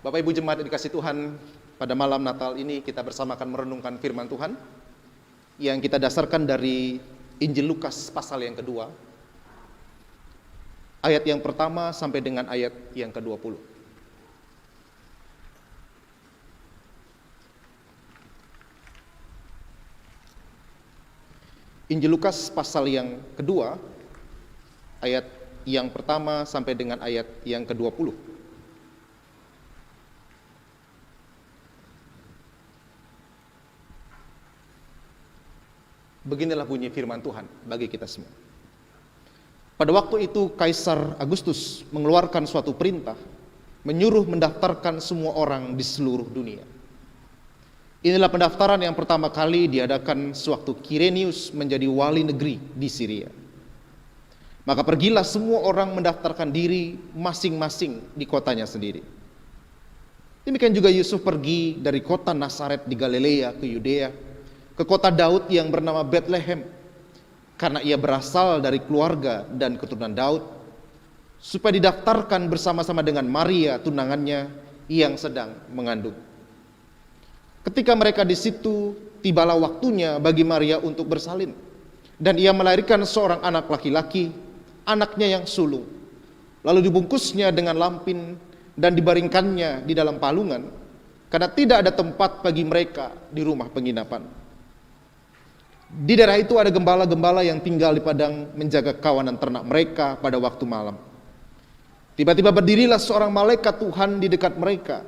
Bapak Ibu jemaat yang dikasihi Tuhan, pada malam Natal ini kita bersama akan merenungkan firman Tuhan yang kita dasarkan dari Injil Lukas pasal yang kedua, ayat yang pertama sampai dengan ayat yang ke-20. Injil Lukas pasal yang kedua, ayat yang pertama sampai dengan ayat yang ke-20. Beginilah bunyi firman Tuhan bagi kita semua. Pada waktu itu Kaisar Agustus mengeluarkan suatu perintah, menyuruh mendaftarkan semua orang di seluruh dunia. Inilah pendaftaran yang pertama kali diadakan sewaktu Kirenius menjadi wali negeri di Syria. Maka pergilah semua orang mendaftarkan diri masing-masing di kotanya sendiri. Demikian juga Yusuf pergi dari kota Nazaret di Galilea ke Yudea, ke kota Daud yang bernama Bethlehem, karena ia berasal dari keluarga dan keturunan Daud, supaya didaftarkan bersama-sama dengan Maria tunangannya yang sedang mengandung. Ketika mereka di situ, tibalah waktunya bagi Maria untuk bersalin, dan ia melahirkan seorang anak laki-laki, anaknya yang sulung. Lalu dibungkusnya dengan lampin dan dibaringkannya di dalam palungan, karena tidak ada tempat bagi mereka di rumah penginapan. Di daerah itu ada gembala-gembala yang tinggal di padang menjaga kawanan ternak mereka pada waktu malam. Tiba-tiba berdirilah seorang malaikat Tuhan di dekat mereka,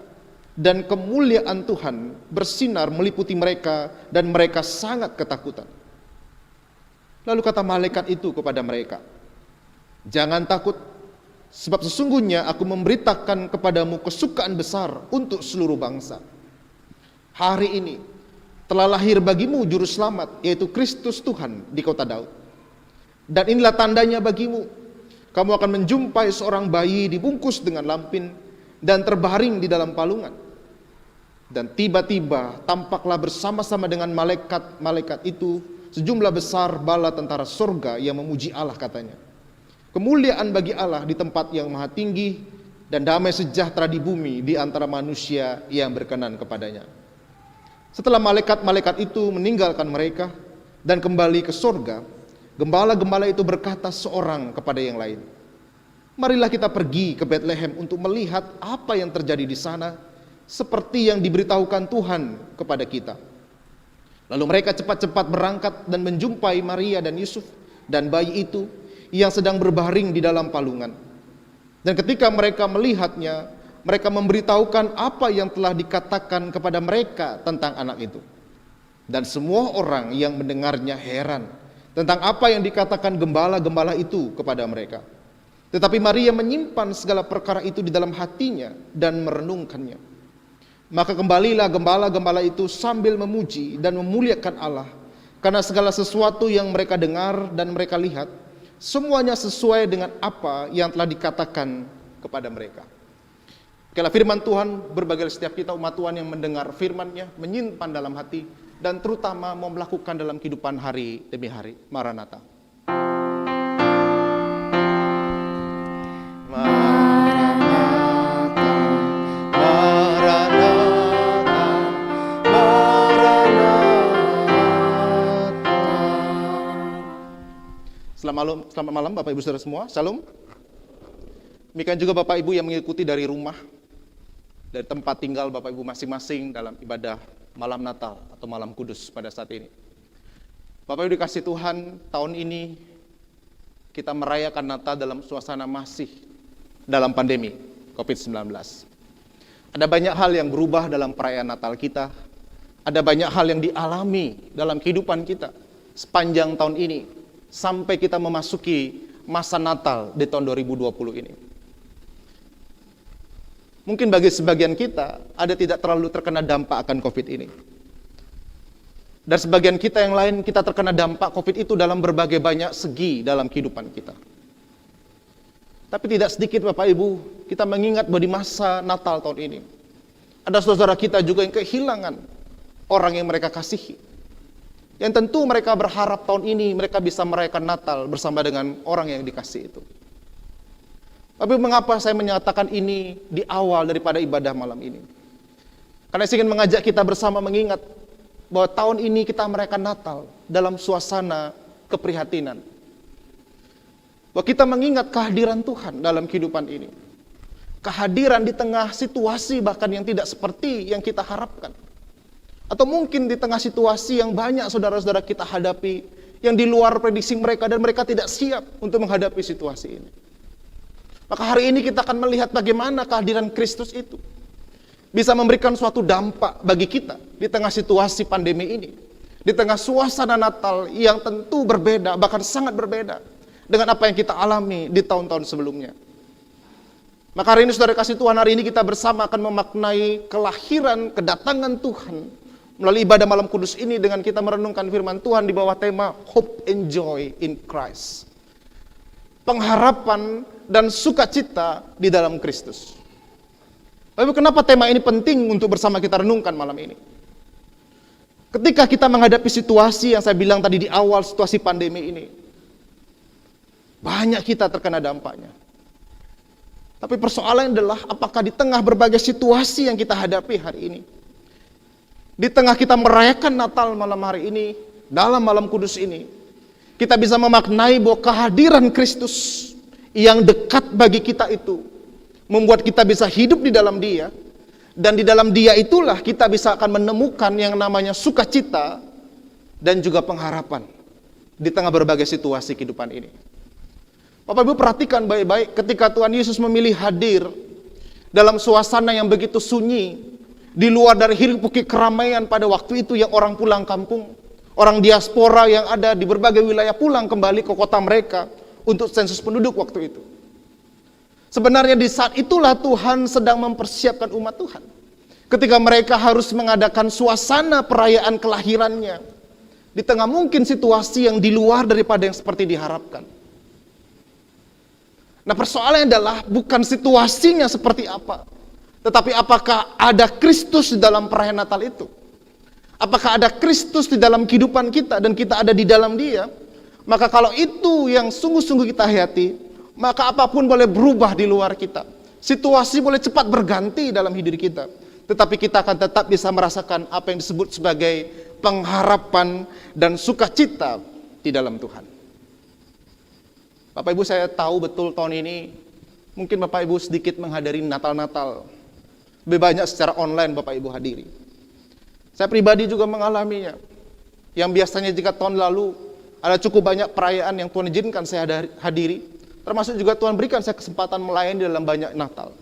dan kemuliaan Tuhan bersinar meliputi mereka, dan mereka sangat ketakutan. Lalu kata malaikat itu kepada mereka, "Jangan takut, sebab sesungguhnya aku memberitakan kepadamu kesukaan besar untuk seluruh bangsa. Hari ini telah lahir bagimu juru selamat, yaitu Kristus Tuhan di kota Daud. Dan inilah tandanya bagimu, kamu akan menjumpai seorang bayi dibungkus dengan lampin dan terbaring di dalam palungan. Dan tiba-tiba tampaklah bersama-sama dengan malaikat-malaikat itu sejumlah besar bala tentara surga yang memuji Allah, katanya, kemuliaan bagi Allah di tempat yang maha tinggi, dan damai sejahtera di bumi di antara manusia yang berkenan kepadanya." Setelah malaikat-malaikat itu meninggalkan mereka dan kembali ke surga, gembala-gembala itu berkata seorang kepada yang lain, "Marilah kita pergi ke Bethlehem untuk melihat apa yang terjadi di sana, seperti yang diberitahukan Tuhan kepada kita." Lalu mereka cepat-cepat berangkat dan menjumpai Maria dan Yusuf dan bayi itu yang sedang berbaring di dalam palungan. Dan ketika mereka melihatnya, mereka memberitahukan apa yang telah dikatakan kepada mereka tentang anak itu. Dan semua orang yang mendengarnya heran tentang apa yang dikatakan gembala-gembala itu kepada mereka. Tetapi Maria menyimpan segala perkara itu di dalam hatinya dan merenungkannya. Maka kembalilah gembala-gembala itu sambil memuji dan memuliakan Allah, karena segala sesuatu yang mereka dengar dan mereka lihat, semuanya sesuai dengan apa yang telah dikatakan kepada mereka. Kalau firman Tuhan berbagi setiap kita umat Tuhan yang mendengar firman-Nya, menyimpan dalam hati, dan terutama mau melakukan dalam kehidupan hari demi hari. Maranatha. Maranatha, Maranatha, Maranatha. Selamat malam Bapak Ibu Saudara semua. Shalom. Demikian juga Bapak Ibu yang mengikuti dari rumah, dari tempat tinggal Bapak Ibu masing-masing dalam ibadah malam Natal atau malam Kudus pada saat ini. Bapak Ibu dikasih Tuhan, tahun ini kita merayakan Natal dalam suasana masih dalam pandemi COVID-19. Ada banyak hal yang berubah dalam perayaan Natal kita. Ada banyak hal yang dialami dalam kehidupan kita sepanjang tahun ini, sampai kita memasuki masa Natal di tahun 2020 ini. Mungkin bagi sebagian kita ada tidak terlalu terkena dampak akan COVID ini. Dan sebagian kita yang lain, kita terkena dampak COVID itu dalam berbagai banyak segi dalam kehidupan kita. Tapi tidak sedikit Bapak Ibu, kita mengingat bahwa di masa Natal tahun ini, ada saudara kita juga yang kehilangan orang yang mereka kasihi. Yang tentu mereka berharap tahun ini mereka bisa merayakan Natal bersama dengan orang yang dikasih itu. Tapi mengapa saya menyatakan ini di awal daripada ibadah malam ini? Karena saya ingin mengajak kita bersama mengingat bahwa tahun ini kita merayakan Natal dalam suasana keprihatinan. Bahwa kita mengingat kehadiran Tuhan dalam kehidupan ini. Kehadiran di tengah situasi bahkan yang tidak seperti yang kita harapkan. Atau mungkin di tengah situasi yang banyak saudara-saudara kita hadapi, yang di luar prediksi mereka dan mereka tidak siap untuk menghadapi situasi ini. Maka hari ini kita akan melihat bagaimana kehadiran Kristus itu bisa memberikan suatu dampak bagi kita di tengah situasi pandemi ini. Di tengah suasana Natal yang tentu berbeda, bahkan sangat berbeda dengan apa yang kita alami di tahun-tahun sebelumnya. Maka hari ini saudara kasih Tuhan, hari ini kita bersama akan memaknai kelahiran, kedatangan Tuhan melalui ibadah malam kudus ini dengan kita merenungkan firman Tuhan di bawah tema Hope and Joy in Christ. Pengharapan dan sukacita di dalam Kristus. Tapi kenapa tema ini penting untuk bersama kita renungkan malam ini? Ketika kita menghadapi situasi yang saya bilang tadi di awal, situasi pandemi ini, banyak kita terkena dampaknya. Tapi persoalannya adalah apakah di tengah berbagai situasi yang kita hadapi hari ini, di tengah kita merayakan Natal malam hari ini, dalam malam kudus ini, kita bisa memaknai bahwa kehadiran Kristus yang dekat bagi kita itu membuat kita bisa hidup di dalam Dia, dan di dalam Dia itulah kita bisa akan menemukan yang namanya sukacita dan juga pengharapan di tengah berbagai situasi kehidupan ini. Bapak Ibu perhatikan baik-baik ketika Tuhan Yesus memilih hadir dalam suasana yang begitu sunyi, di luar dari hiruk-pikuk keramaian pada waktu itu yang orang pulang kampung, orang diaspora yang ada di berbagai wilayah pulang kembali ke kota mereka untuk sensus penduduk waktu itu. Sebenarnya di saat itulah Tuhan sedang mempersiapkan umat Tuhan. Ketika mereka harus mengadakan suasana perayaan kelahirannya di tengah mungkin situasi yang di luar daripada yang seperti diharapkan. Nah, persoalannya adalah bukan situasinya seperti apa, tetapi apakah ada Kristus di dalam perayaan Natal itu? Apakah ada Kristus di dalam kehidupan kita dan kita ada di dalam Dia? Maka kalau itu yang sungguh-sungguh kita hayati, maka apapun boleh berubah di luar kita. Situasi boleh cepat berganti dalam hidup kita. Tetapi kita akan tetap bisa merasakan apa yang disebut sebagai pengharapan dan sukacita di dalam Tuhan. Bapak Ibu, saya tahu betul tahun ini mungkin Bapak Ibu sedikit menghadiri Natal-Natal. Lebih banyak secara online Bapak Ibu hadiri. Saya pribadi juga mengalaminya. Yang biasanya jika tahun lalu ada cukup banyak perayaan yang Tuhan izinkan saya hadiri, termasuk juga Tuhan berikan saya kesempatan melayani dalam banyak Natal.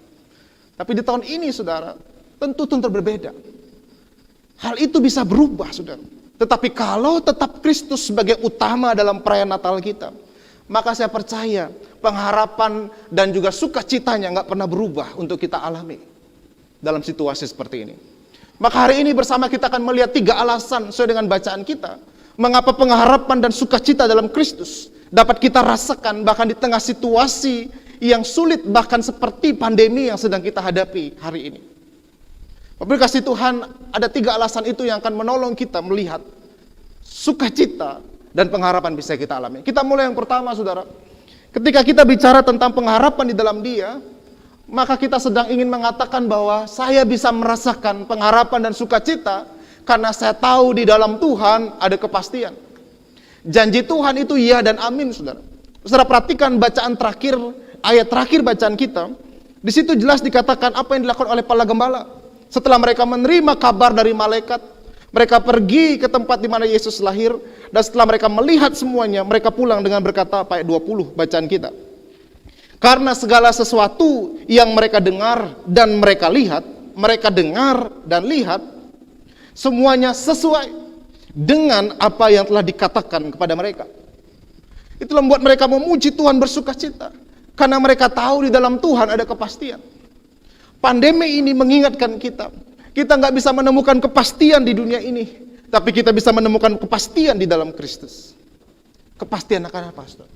Tapi di tahun ini saudara, tentu berbeda. Hal itu bisa berubah saudara. Tetapi kalau tetap Kristus sebagai utama dalam perayaan Natal kita, maka saya percaya pengharapan dan juga sukacitanya nggak pernah berubah untuk kita alami dalam situasi seperti ini. Maka hari ini bersama kita akan melihat 3 alasan sesuai dengan bacaan kita, mengapa pengharapan dan sukacita dalam Kristus dapat kita rasakan bahkan di tengah situasi yang sulit, bahkan seperti pandemi yang sedang kita hadapi hari ini. Bapak kasih Tuhan, ada 3 alasan itu yang akan menolong kita melihat sukacita dan pengharapan bisa kita alami. Kita mulai yang pertama saudara. Ketika kita bicara tentang pengharapan di dalam Dia, maka kita sedang ingin mengatakan bahwa saya bisa merasakan pengharapan dan sukacita karena saya tahu di dalam Tuhan ada kepastian. Janji Tuhan itu iya dan amin saudara. Saudara perhatikan bacaan terakhir, ayat terakhir bacaan kita. Di situ jelas dikatakan apa yang dilakukan oleh para gembala. Setelah mereka menerima kabar dari malaikat, mereka pergi ke tempat di mana Yesus lahir, dan setelah mereka melihat semuanya, mereka pulang dengan berkata, ayat 20 bacaan kita. Karena segala sesuatu yang mereka dengar dan mereka lihat, mereka dengar dan lihat, semuanya sesuai dengan apa yang telah dikatakan kepada mereka. Itulah membuat mereka memuji Tuhan bersukacita, karena mereka tahu di dalam Tuhan ada kepastian. Pandemi ini mengingatkan kita nggak bisa menemukan kepastian di dunia ini, tapi kita bisa menemukan kepastian di dalam Kristus. Kepastian akan apa, saudara?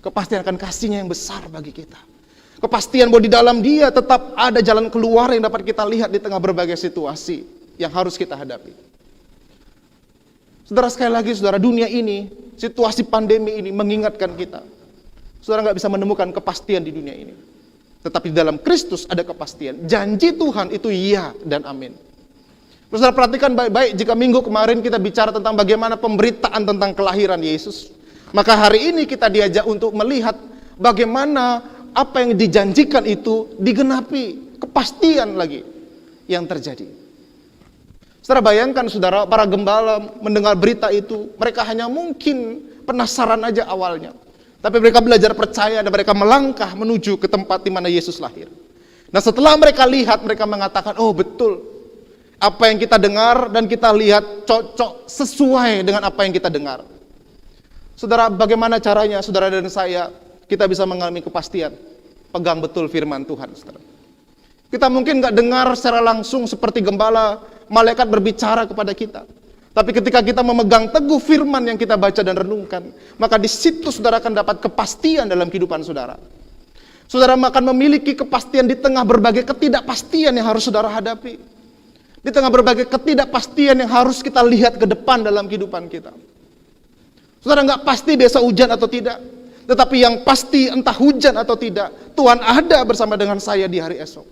Kepastian akan kasih-Nya yang besar bagi kita. Kepastian bahwa di dalam Dia tetap ada jalan keluar yang dapat kita lihat di tengah berbagai situasi yang harus kita hadapi. Saudara, sekali lagi saudara, dunia ini, situasi pandemi ini mengingatkan kita. Saudara nggak bisa menemukan kepastian di dunia ini. Tetapi di dalam Kristus ada kepastian. Janji Tuhan itu iya dan amin. Saudara perhatikan baik-baik, jika minggu kemarin kita bicara tentang bagaimana pemberitaan tentang kelahiran Yesus, maka hari ini kita diajak untuk melihat bagaimana apa yang dijanjikan itu digenapi, kepastian lagi yang terjadi. Saudara bayangkan saudara, para gembala mendengar berita itu, mereka hanya mungkin penasaran aja awalnya. Tapi mereka belajar percaya dan mereka melangkah menuju ke tempat di mana Yesus lahir. Nah setelah mereka lihat, mereka mengatakan, oh betul, apa yang kita dengar dan kita lihat cocok sesuai dengan apa yang kita dengar. Saudara, bagaimana caranya saudara dan saya kita bisa mengalami kepastian? Pegang betul firman Tuhan, saudara. Kita mungkin nggak dengar secara langsung seperti gembala, malaikat berbicara kepada kita. Tapi ketika kita memegang teguh firman yang kita baca dan renungkan, maka di situ saudara akan dapat kepastian dalam kehidupan saudara. Saudara akan memiliki kepastian di tengah berbagai ketidakpastian yang harus saudara hadapi. Di tengah berbagai ketidakpastian yang harus kita lihat ke depan dalam kehidupan kita. Saudara nggak pasti besok hujan atau tidak. Tetapi yang pasti entah hujan atau tidak, Tuhan ada bersama dengan saya di hari esok.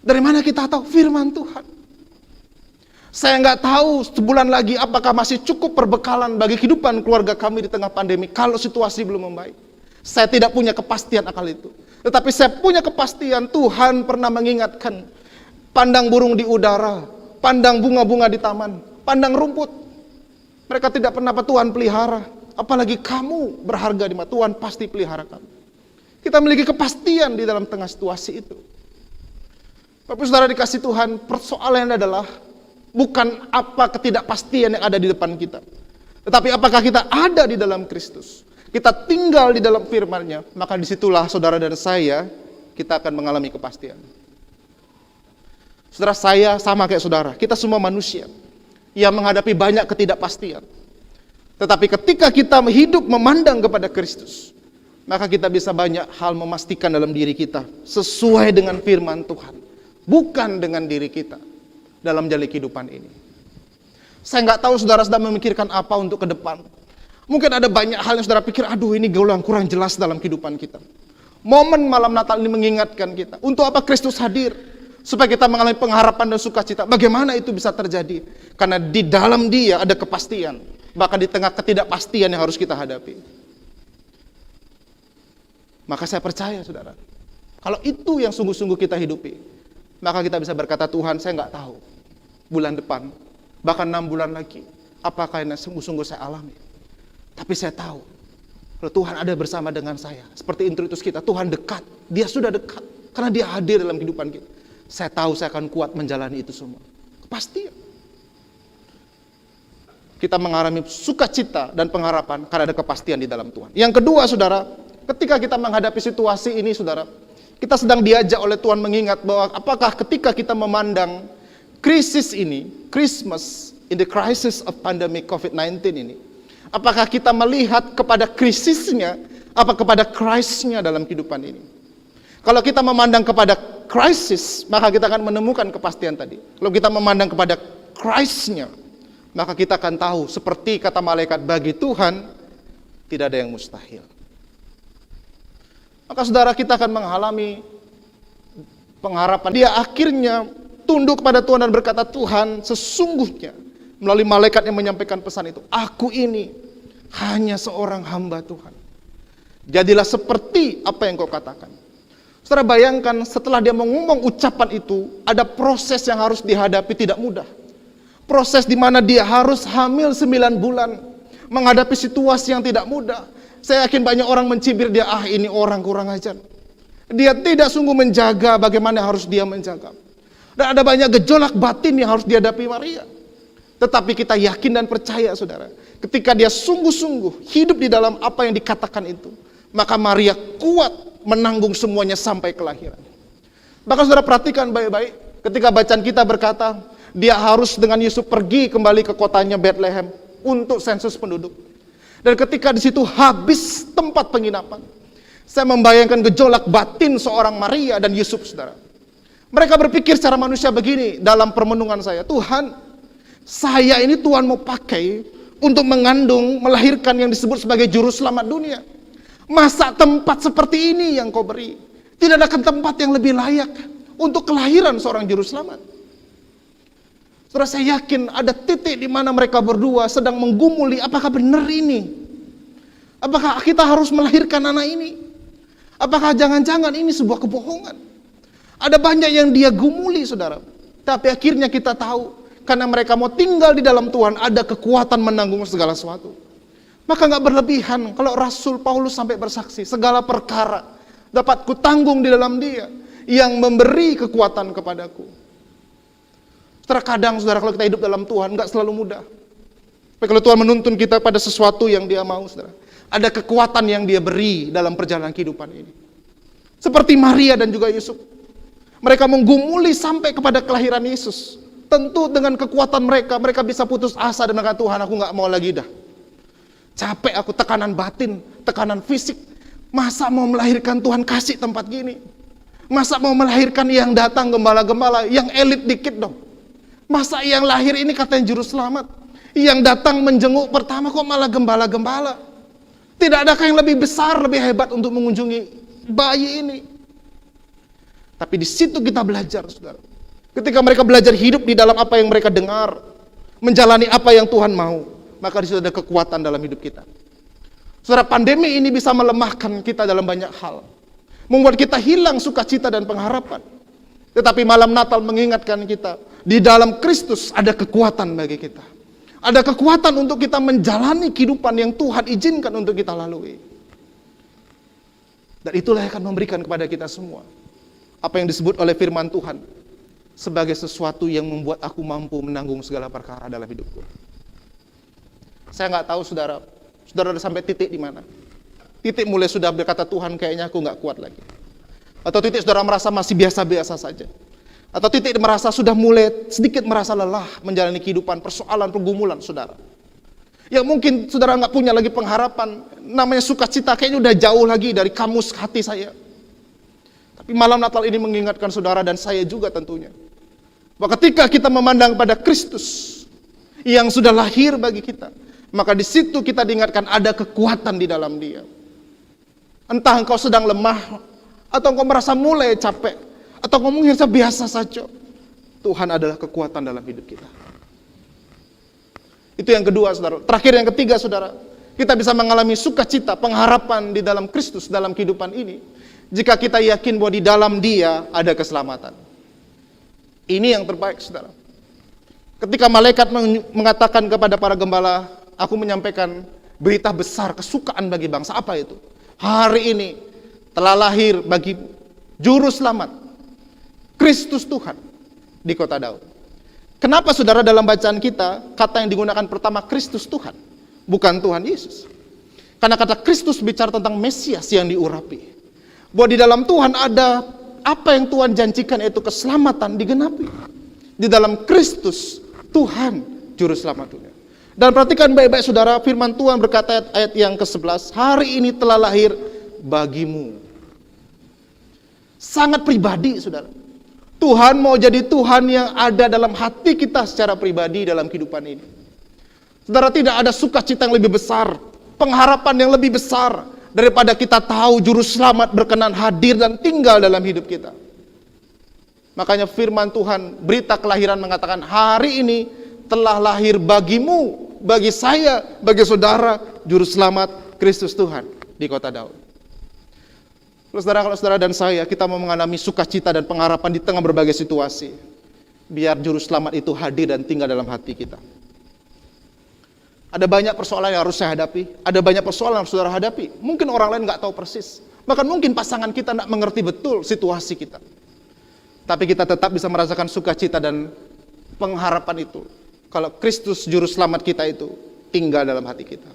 Dari mana kita tahu? Firman Tuhan. Saya nggak tahu sebulan lagi apakah masih cukup perbekalan bagi kehidupan keluarga kami di tengah pandemi kalau situasi belum membaik. Saya tidak punya kepastian akan itu. Tetapi saya punya kepastian Tuhan pernah mengingatkan. Pandang burung di udara, pandang bunga-bunga di taman, pandang rumput. Mereka tidak pernah Tuhan pelihara. Apalagi kamu berharga di mata Tuhan pasti pelihara kamu. Kita memiliki kepastian di dalam tengah situasi itu. Bapak saudara dikasih Tuhan, persoalannya adalah bukan apa ketidakpastian yang ada di depan kita. Tetapi apakah kita ada di dalam Kristus. Kita tinggal di dalam firman-Nya, maka disitulah saudara dan saya, kita akan mengalami kepastian. Saudara, saya sama kayak saudara, kita semua manusia yang menghadapi banyak ketidakpastian. Tetapi ketika kita hidup memandang kepada Kristus, maka kita bisa banyak hal memastikan dalam diri kita sesuai dengan firman Tuhan, bukan dengan diri kita dalam jalan kehidupan ini. Saya nggak tahu saudara sedang memikirkan apa untuk ke depan. Mungkin ada banyak hal yang saudara pikir, aduh ini kurang jelas dalam kehidupan kita. Momen malam Natal ini mengingatkan kita, untuk apa Kristus hadir? Supaya kita mengalami pengharapan dan sukacita. Bagaimana itu bisa terjadi? Karena di dalam Dia ada kepastian. Bahkan di tengah ketidakpastian yang harus kita hadapi. Maka saya percaya saudara, kalau itu yang sungguh-sungguh kita hidupi, maka kita bisa berkata, Tuhan saya nggak tahu bulan depan, bahkan 6 bulan lagi, apakah yang sungguh-sungguh saya alami. Tapi saya tahu, kalau Tuhan ada bersama dengan saya. Seperti introitus kita, Tuhan dekat, Dia sudah dekat. Karena Dia hadir dalam kehidupan kita. Saya tahu saya akan kuat menjalani itu semua. Kepastian. Kita mengalami sukacita dan pengharapan karena ada kepastian di dalam Tuhan. Yang kedua saudara, ketika kita menghadapi situasi ini saudara, kita sedang diajak oleh Tuhan mengingat bahwa apakah ketika kita memandang krisis ini, Christmas in the crisis of pandemic COVID-19 ini, apakah kita melihat kepada krisisnya, apa kepada Christ-nya dalam kehidupan ini? Kalau kita memandang kepada krisis, maka kita akan menemukan kepastian tadi. Kalau kita memandang kepada Christ-nya, maka kita akan tahu seperti kata malaikat, bagi Tuhan tidak ada yang mustahil. Maka saudara, kita akan mengalami pengharapan. Dia akhirnya tunduk kepada Tuhan dan berkata, Tuhan sesungguhnya melalui malaikat yang menyampaikan pesan itu, aku ini hanya seorang hamba Tuhan. Jadilah seperti apa yang kau katakan. Saudara bayangkan setelah dia mengumum ucapan itu, ada proses yang harus dihadapi tidak mudah. Proses di mana dia harus hamil 9 bulan, menghadapi situasi yang tidak mudah. Saya yakin banyak orang mencibir dia, ini orang kurang ajar. Dia tidak sungguh menjaga bagaimana harus dia menjaga. Dan ada banyak gejolak batin yang harus dihadapi Maria. Tetapi kita yakin dan percaya saudara, ketika dia sungguh-sungguh hidup di dalam apa yang dikatakan itu, maka Maria kuat menanggung semuanya sampai kelahiran. Maka saudara perhatikan baik-baik, ketika bacaan kita berkata, dia harus dengan Yusuf pergi kembali ke kotanya Bethlehem untuk sensus penduduk. Dan ketika di situ habis tempat penginapan, saya membayangkan gejolak batin seorang Maria dan Yusuf saudara. Mereka berpikir secara manusia begini dalam permenungan saya, Tuhan, saya ini Tuhan mau pakai untuk mengandung, melahirkan yang disebut sebagai juru selamat dunia. Masa tempat seperti ini yang kau beri? Tidak ada tempat yang lebih layak untuk kelahiran seorang juru selamat. Saudara, saya yakin ada titik di mana mereka berdua sedang menggumuli, apakah benar ini? Apakah kita harus melahirkan anak ini? Apakah jangan-jangan ini sebuah kebohongan? Ada banyak yang dia gumuli, saudara. Tapi akhirnya kita tahu, karena mereka mau tinggal di dalam Tuhan, ada kekuatan menanggung segala sesuatu. Maka gak berlebihan kalau Rasul Paulus sampai bersaksi, segala perkara dapat kutanggung di dalam Dia yang memberi kekuatan kepadaku. Terkadang saudara, kalau kita hidup dalam Tuhan gak selalu mudah. Tapi kalau Tuhan menuntun kita pada sesuatu yang Dia mau, saudara, ada kekuatan yang Dia beri dalam perjalanan kehidupan ini. Seperti Maria dan juga Yusuf, mereka menggumuli sampai kepada kelahiran Yesus. Tentu dengan kekuatan mereka bisa putus asa dan mengatakan, Tuhan, aku gak mau lagi dah. Capek aku, tekanan batin, tekanan fisik. Masa mau melahirkan Tuhan kasih tempat gini? Masa mau melahirkan yang datang gembala-gembala, yang elit dikit dong? Masa yang lahir ini katanya juru selamat? Yang datang menjenguk pertama kok malah gembala-gembala? Tidak adakah yang lebih besar, lebih hebat untuk mengunjungi bayi ini? Tapi di situ kita belajar, saudara. Ketika mereka belajar hidup di dalam apa yang mereka dengar, menjalani apa yang Tuhan mau, maka di situ ada kekuatan dalam hidup kita. Saudara, pandemi ini bisa melemahkan kita dalam banyak hal, membuat kita hilang sukacita dan pengharapan. Tetapi malam Natal mengingatkan kita, di dalam Kristus ada kekuatan bagi kita. Ada kekuatan untuk kita menjalani kehidupan yang Tuhan izinkan untuk kita lalui. Dan itulah yang akan memberikan kepada kita semua apa yang disebut oleh firman Tuhan sebagai sesuatu yang membuat aku mampu menanggung segala perkara dalam hidupku. Saya nggak tahu saudara sudah sampai titik di mana. Titik mulai sudah berkata, Tuhan kayaknya aku nggak kuat lagi. Atau titik saudara merasa masih biasa-biasa saja. Atau titik merasa sudah mulai sedikit merasa lelah menjalani kehidupan, persoalan, pergumulan saudara. Yang mungkin saudara nggak punya lagi pengharapan, namanya sukacita kayaknya udah jauh lagi dari kamus hati saya. Tapi malam Natal ini mengingatkan saudara dan saya juga tentunya, bahwa ketika kita memandang pada Kristus yang sudah lahir bagi kita, maka di situ kita diingatkan ada kekuatan di dalam Dia. Entah engkau sedang lemah, atau engkau merasa mulai capek, atau engkau mungkin biasa saja, Tuhan adalah kekuatan dalam hidup kita. Itu yang kedua, saudara. Terakhir yang ketiga, saudara, kita bisa mengalami sukacita, pengharapan di dalam Kristus dalam kehidupan ini jika kita yakin bahwa di dalam Dia ada keselamatan. Ini yang terbaik, saudara. Ketika malaikat mengatakan kepada para gembala, aku menyampaikan berita besar kesukaan bagi bangsa. Apa itu? Hari ini telah lahir bagi juru selamat, Kristus Tuhan, di kota Daud. Kenapa saudara dalam bacaan kita, kata yang digunakan pertama Kristus Tuhan, bukan Tuhan Yesus? Karena kata Kristus bicara tentang Mesias yang diurapi. Bahwa di dalam Tuhan ada apa yang Tuhan janjikan, yaitu keselamatan digenapi. Di dalam Kristus, Tuhan Juru Selamat dunia. Dan perhatikan baik-baik saudara, firman Tuhan berkata ayat yang ke-11, hari ini telah lahir bagimu. Sangat pribadi saudara. Tuhan mau jadi Tuhan yang ada dalam hati kita secara pribadi dalam kehidupan ini. Saudara, tidak ada sukacita yang lebih besar, pengharapan yang lebih besar daripada kita tahu Juru Selamat berkenan hadir dan tinggal dalam hidup kita. Makanya firman Tuhan, berita kelahiran mengatakan, hari ini telah lahir bagimu, bagi saya, bagi saudara, Juru Selamat Kristus Tuhan di kota Daud. Kalau saudara dan saya, kita mau mengalami sukacita dan pengharapan di tengah berbagai situasi, biar Juru Selamat itu hadir dan tinggal dalam hati kita. Ada banyak persoalan yang harus saya hadapi, ada banyak persoalan yang saudara hadapi. Mungkin orang lain nggak tahu persis, bahkan mungkin pasangan kita nggak mengerti betul situasi kita. Tapi kita tetap bisa merasakan sukacita dan pengharapan itu, kalau Kristus Juru Selamat kita itu tinggal dalam hati kita.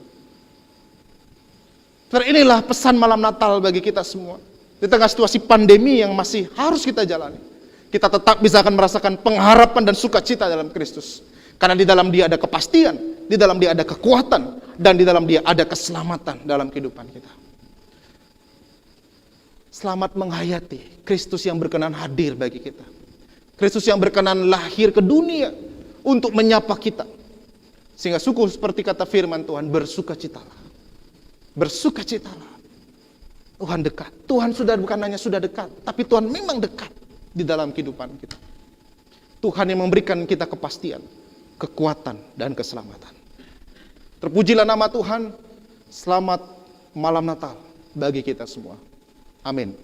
Inilah pesan malam Natal bagi kita semua. Di tengah situasi pandemi yang masih harus kita jalani, kita tetap bisa akan merasakan pengharapan dan sukacita dalam Kristus. Karena di dalam Dia ada kepastian, di dalam Dia ada kekuatan, dan di dalam Dia ada keselamatan dalam kehidupan kita. Selamat menghayati Kristus yang berkenan hadir bagi kita. Kristus yang berkenan lahir ke dunia untuk menyapa kita. Sehingga suku seperti kata firman Tuhan, bersukacitalah. Bersukacitalah. Tuhan dekat. Tuhan bukan hanya sudah dekat, tapi Tuhan memang dekat di dalam kehidupan kita. Tuhan yang memberikan kita kepastian, kekuatan, dan keselamatan. Terpujilah nama Tuhan. Selamat malam Natal bagi kita semua. Amin.